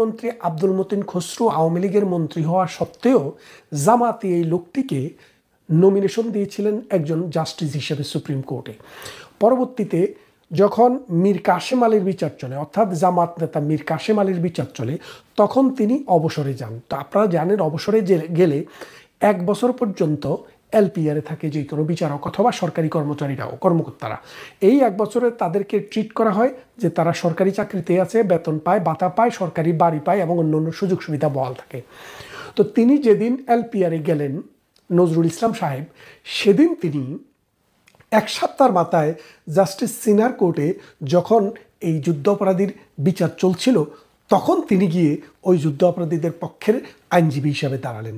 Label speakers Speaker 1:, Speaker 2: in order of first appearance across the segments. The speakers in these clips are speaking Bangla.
Speaker 1: মন্ত্রী আব্দুল মতিন খসরু আওয়ামী লীগের মন্ত্রী হওয়া সত্ত্বেও জামাতি এই লোকটিকে নমিনেশন দিয়েছিলেন একজন জাস্টিস হিসেবে সুপ্রিম কোর্টে। পরবর্তীতে যখন মীর কাশেম আলীর বিচার চলে, অর্থাৎ জামাত নেতা মীর কাশেম আলীর বিচার চলে, তখন তিনি অবসরে যান। তো আপনারা জানেন অবসরে গেলে 1 বছর পর্যন্ত এলপিআরে থাকে যে কোনো বিচারক অথবা সরকারি কর্মচারীরাও, কর্মকর্তারা। এই 1 বছরে তাদেরকে ট্রিট করা হয় যে তারা সরকারি চাকরিতে আছে, বেতন পায়, ভাতা পায়, সরকারি বাড়ি পায় এবং অন্যান্য সুযোগ সুবিধা বহাল থাকে। তো তিনি যেদিন এলপিআরে গেলেন, নজরুল ইসলাম সাহেব, সেদিন তিনি 1 সপ্তাহের মাথায় জাস্টিস সিনার কোর্টে যখন এই যুদ্ধ অপরাধীর বিচার চলছিল, তখন তিনি গিয়ে ওই যুদ্ধ অপরাধীদের পক্ষের আইনজীবী হিসাবে দাঁড়ালেন।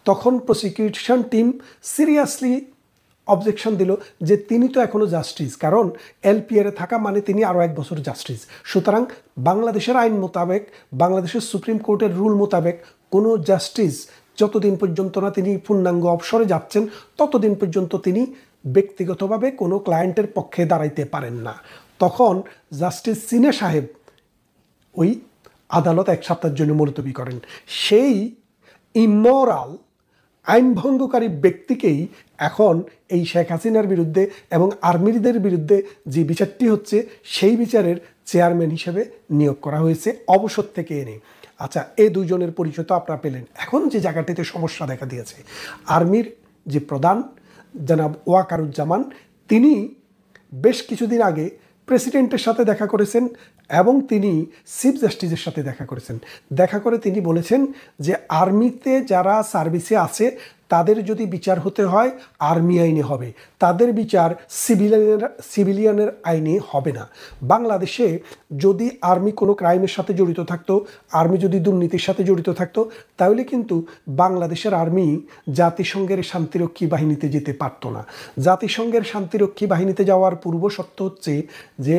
Speaker 1: তখন প্রসিকিউশন টিম সিরিয়াসলি অবজেকশন দিল যে তিনি তো এখনও জাস্টিস, কারণ এলপিআরে থাকা মানে তিনি আরও 1 বছর জাস্টিস। সুতরাং বাংলাদেশের আইন মোতাবেক, বাংলাদেশের সুপ্রিম কোর্টের রুল মোতাবেক কোনো জাস্টিস যতদিন পর্যন্ত না তিনি পূর্ণাঙ্গ অবসরে যাচ্ছেন, ততদিন পর্যন্ত তিনি ব্যক্তিগতভাবে কোনো ক্লায়েন্টের পক্ষে দাঁড়াইতে পারেন না। তখন জাস্টিস সিনে সাহেব ওই আদালত 1 সপ্তাহের জন্য মুলতবি করেন। সেই ইমোরাল আইন ভঙ্গকারী ব্যক্তিকেই এখন এই শেখ হাসিনার বিরুদ্ধে এবং আর্মিদের বিরুদ্ধে যে বিচারটি হচ্ছে, সেই বিচারের চেয়ারম্যান হিসেবে নিয়োগ করা হয়েছে অবসর থেকে এনে। আচ্ছা, এই দুজনের পরিচয় তো আপনারা পেলেন। এখন যে জায়গাটিতে সমস্যা দেখা দিয়েছে, আর্মির যে প্রধান জনাব ওয়াকারুজ্জামান, তিনি বেশ কিছুদিন আগে প্রেসিডেন্টের সাথে দেখা করেছেন এবং তিনি চিফ জাস্টিসের সাথে দেখা করেছেন। দেখা করে তিনি বলেছেন যে আর্মিতে যারা সার্ভিসে আছে তাদের যদি বিচার হতে হয় আর্মি আইনে হবে, তাদের বিচার সিভিলিয়ানের আইনে হবে না। বাংলাদেশে যদি আর্মি কোনো ক্রাইমের সাথে জড়িত থাকতো, আর্মি যদি দুর্নীতির সাথে জড়িত থাকতো, তাহলে কিন্তু বাংলাদেশের আর্মি জাতিসংঘের শান্তিরক্ষী বাহিনীতে যেতে পারতো না। জাতিসংঘের শান্তিরক্ষী বাহিনীতে যাওয়ার পূর্ব শর্ত হচ্ছে যে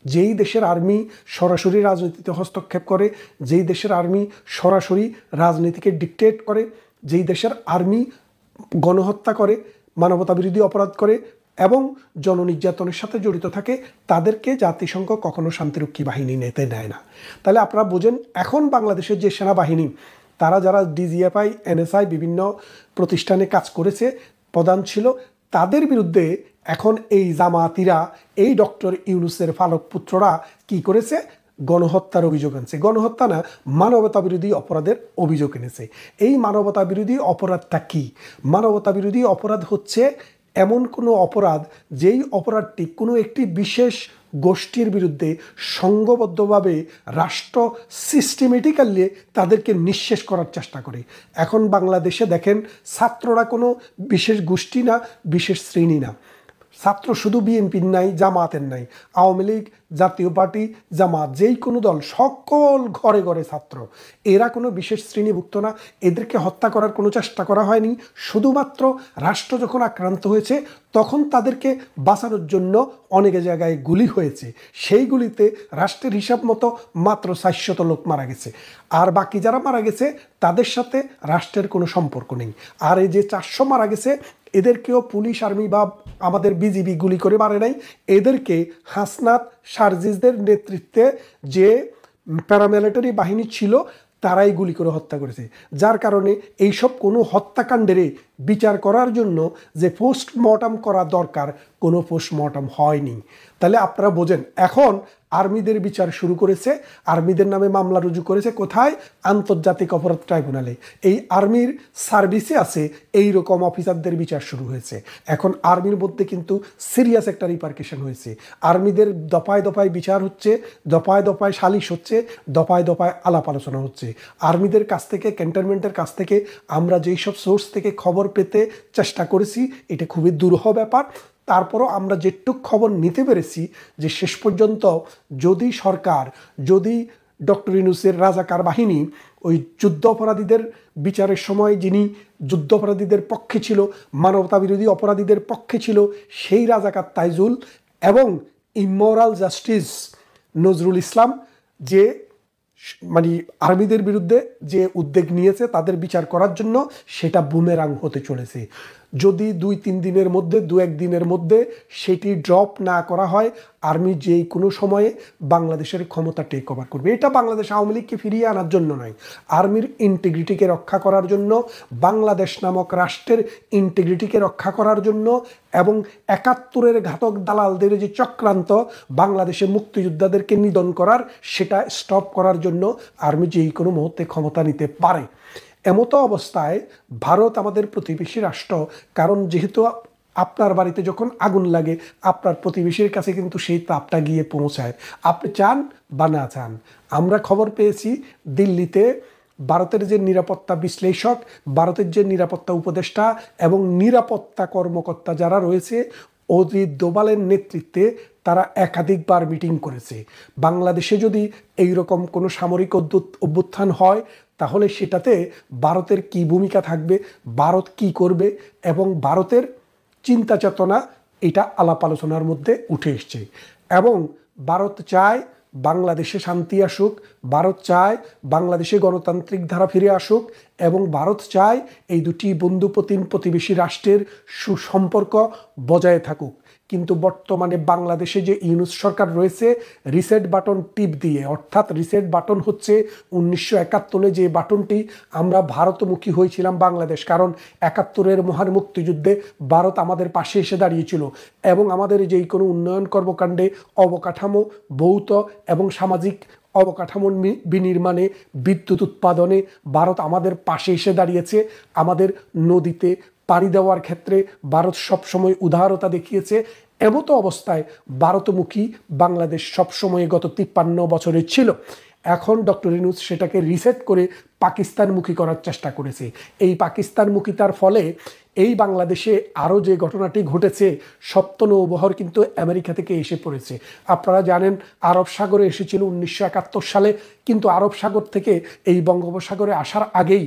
Speaker 1: যেই দেশের আর্মি সরাসরি রাজনীতিতে হস্তক্ষেপ করে, যেই দেশের আর্মি সরাসরি রাজনীতিকে ডিকটেট করে, যেই দেশের আর্মি গণহত্যা করে, মানবতা বিরোধী অপরাধ করে এবং জননির্যাতনের সাথে জড়িত থাকে, তাদেরকে জাতিসংঘ কখনো শান্তিরক্ষী বাহিনী নিতে নেয় না। তাহলে আপনারা বোঝেন, এখন বাংলাদেশের যে সেনাবাহিনী, তারা যারা ডিজিএফআই, এনএসআই বিভিন্ন প্রতিষ্ঠানে কাজ করেছে, প্রধান ছিল, তাদের বিরুদ্ধে এখন এই জামাতিরা, এই ডক্টর ইউনূসের ফালক পুত্ররা কি করেছে? গণহত্যার অভিযোগ আনছে। গণহত্যা না, মানবতা বিরোধী অপরাধের অভিযোগ এনেছে। এই মানবতা বিরোধী অপরাধটা কি? মানবতা বিরোধী অপরাধ হচ্ছে এমন কোনো অপরাধ যেই অপরাধটি কোনো একটি বিশেষ গোষ্ঠীর বিরুদ্ধে সংঘবদ্ধভাবে রাষ্ট্র সিস্টেমেটিক্যালি তাদেরকে নিঃশেষ করার চেষ্টা করে। এখন বাংলাদেশে দেখেন, ছাত্ররা কোনো বিশেষ গোষ্ঠী না, বিশেষ শ্রেণী না। ছাত্র শুধু বিএনপির নাই, জামাতের নাই, আওয়ামী লীগ, জাতীয় পার্টি, জামাত, যেই কোনো দল, সকল ঘরে ঘরে ছাত্র। এরা কোনো বিশেষ শ্রেণীভুক্ত না। এদেরকে হত্যা করার কোনো চেষ্টা করা হয়নি। শুধুমাত্র রাষ্ট্র যখন আক্রান্ত হয়েছে, তখন তাদেরকে বাঁচানোর জন্য অনেক জায়গায় গুলি হয়েছে। সেই গুলিতে রাষ্ট্রের হিসাব মতো মাত্র 400 লোক মারা গেছে। আর বাকি যারা মারা গেছে তাদের সাথে রাষ্ট্রের কোনো সম্পর্ক নেই। আর এই যে 400 মারা গেছে, এদেরকেও পুলিশ, আর্মি বা আমাদের বিজিবি গুলি করে মারে নাই। এদেরকে হাসনাত, সার্জিসদের নেতৃত্বে যে প্যারামিলিটারি বাহিনী ছিল, তারাই গুলি করে হত্যা করেছে। যার কারণে এইসব কোনো হত্যাকাণ্ডের বিচার করার জন্য যে পোস্টমর্টম করা দরকার, কোনো পোস্টমর্টম হয়নি। তাহলে আপনারা বোঝেন, এখন আর্মিদের বিচার শুরু করেছে, আর্মিদের নামে মামলা রুজু করেছে কোথায়? আন্তর্জাতিক অপরাধ ট্রাইব্যুনালে। এই আর্মির সার্ভিসে আছে এই রকম অফিসারদের বিচার শুরু হয়েছে। এখন আর্মির মধ্যে কিন্তু সিরিয়াস একটা রিপারকেশন হয়েছে। আর্মিদের দফায় দফায় বিচার হচ্ছে, দফায় দফায় সালিশ হচ্ছে, দফায় দফায় আলাপ আলোচনা হচ্ছে। আর্মিদের কাছ থেকে, ক্যান্টনমেন্টের কাছ থেকে আমরা যেই সব সোর্স থেকে খবর পেতে চেষ্টা করেছি, এটা খুবই দুরূহ ব্যাপার। তারপরও আমরা যেটুক খবর নিতে পেরেছি যে শেষ পর্যন্ত যদি সরকার, যদি ডক্টর ইউনূসের রাজাকার বাহিনী ওই যুদ্ধ অপরাধীদের বিচারের সময় যিনি যুদ্ধ অপরাধীদের পক্ষে ছিল, মানবতা বিরোধী অপরাধীদের পক্ষে ছিল, সেই রাজাকার তাইজুল এবং ইমোরাল জাস্টিস নজরুল ইসলাম, যে মানে আর্মিদের বিরুদ্ধে যে উদ্যোগ নিয়েছে তাদের বিচার করার জন্য, সেটা বুমেরাং হতে চলেছে। যদি 2-3 দিনের মধ্যে 2-1 দিনের মধ্যে সেটি ড্রপ না করা হয়, আর্মি যেই কোনো সময়ে বাংলাদেশের ক্ষমতা টেক ওভার করবে। এটা বাংলাদেশ আওয়ামী লীগকে ফিরিয়ে আনার জন্য নয়, আর্মির ইন্টিগ্রিটিকে রক্ষা করার জন্য, বাংলাদেশ নামক রাষ্ট্রের ইন্টিগ্রিটিকে রক্ষা করার জন্য, এবং 71-এর ঘাতক দালালদের যে চক্রান্ত বাংলাদেশে মুক্তিযোদ্ধাদেরকে নিধন করার, সেটা স্টপ করার জন্য আর্মি যেই কোনো মুহূর্তে ক্ষমতা নিতে পারে। এমতো অবস্থায় ভারত আমাদের প্রতিবেশী রাষ্ট্র, কারণ যেহেতু আপনার বাড়িতে যখন আগুন লাগে আপনার প্রতিবেশীর কাছে কিন্তু সেই তাপটা গিয়ে পৌঁছায়, আপনি চান বা না চান। আমরা খবর পেয়েছি দিল্লিতে ভারতের যে নিরাপত্তা বিশ্লেষক, ভারতের যে নিরাপত্তা উপদেষ্টা এবং নিরাপত্তা কর্মকর্তা যারা রয়েছে, অজিত দোভালের নেতৃত্বে তারা একাধিকবার মিটিং করেছে। বাংলাদেশে যদি এইরকম কোনো সামরিক অভ্যুত্থান হয় তাহলে সেটাতে ভারতের কি ভূমিকা থাকবে, ভারত কি করবে, এবং ভারতের চিন্তা চেতনা, এটা আলাপ আলোচনার মধ্যে উঠে এসছে। এবং ভারত চায় বাংলাদেশে শান্তি আসুক, ভারত চায় বাংলাদেশে গণতান্ত্রিক ধারা ফিরে আসুক, এবং ভারত চায় এই দুটি বন্ধুপ্রতিম প্রতিবেশী রাষ্ট্রের সুসম্পর্ক বজায় থাকুক। কিন্তু বর্তমানে বাংলাদেশে যে ইউনূস সরকার রয়েছে, রিসেট বাটন টিপ দিয়ে, অর্থাৎ রিসেট বাটন হচ্ছে 1971 যে বাটনটি আমরা ভারতমুখী হয়েছিলাম বাংলাদেশ, কারণ 71-এর মহান মুক্তিযুদ্ধে ভারত আমাদের পাশে এসে দাঁড়িয়েছিল এবং আমাদের যেই কোনো উন্নয়ন কর্মকাণ্ডে, অবকাঠামো, ভৌত এবং সামাজিক অবকাঠামোর বিনির্মাণে, বিদ্যুৎ উৎপাদনে ভারত আমাদের পাশে এসে দাঁড়িয়েছে। আমাদের নদীতে পাড়ি দেওয়ার ক্ষেত্রে ভারত সবসময় উদারতা দেখিয়েছে। এমতো অবস্থায় ভারতমুখী বাংলাদেশ সবসময় গত 53 বছরে ছিল। এখন ডক্টর ইউনূস সেটাকে রিসেট করে পাকিস্তানমুখী করার চেষ্টা করেছে। এই পাকিস্তানমুখিতার ফলে এই বাংলাদেশে আরও যে ঘটনাটি ঘটেছে, সপ্ত নৌবহর কিন্তু আমেরিকা থেকে এসে পড়েছে। আপনারা জানেন আরব সাগরে এসেছিল 1971 সালে, কিন্তু আরব সাগর থেকে এই বঙ্গোপসাগরে আসার আগেই